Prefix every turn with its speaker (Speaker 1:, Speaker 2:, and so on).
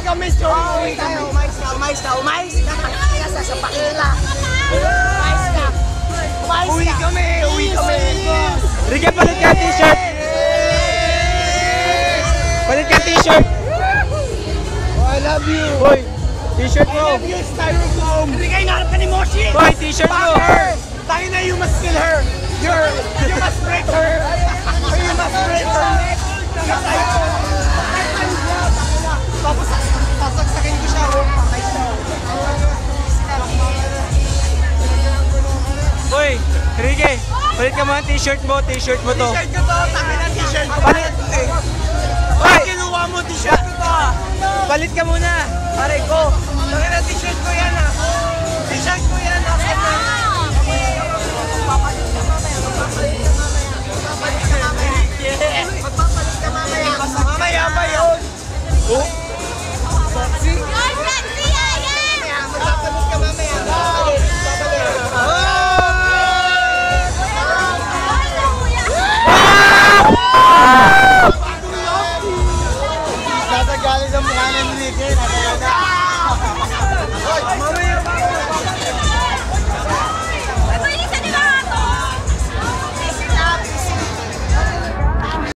Speaker 1: ka, miss.
Speaker 2: Umayos ka. Kaya sa pakila. Umayos ka.
Speaker 1: Uwi kami.
Speaker 3: Ricky, palit ka t-shirt. Palit ka t-shirt.
Speaker 1: Oh, I love you.
Speaker 3: Boy, t-shirt mo.
Speaker 1: I love you, Styrofoam.
Speaker 2: Hindi kayo naharap ka ni Moshi.
Speaker 3: Boy, t-shirt mo.
Speaker 1: Tangin na, you must kill her. You must break her. You must break her. Tapos sasaksakin ko siya. Patay siya.
Speaker 3: Boy, Ricky, palit ka muna t-shirt mo to.
Speaker 1: T-shirt ko to. Tangin na t-shirt ko.
Speaker 3: Palit.
Speaker 1: Bakit kinuha mo t-shirt ko to?
Speaker 3: Palit ka muna.
Speaker 1: Pare ko. Tangin na t-shirt ko yan ah. T-shirt ko yan ah.
Speaker 2: Magpapalit ka mamaya.
Speaker 1: Mamaya ba yun?
Speaker 3: Oh,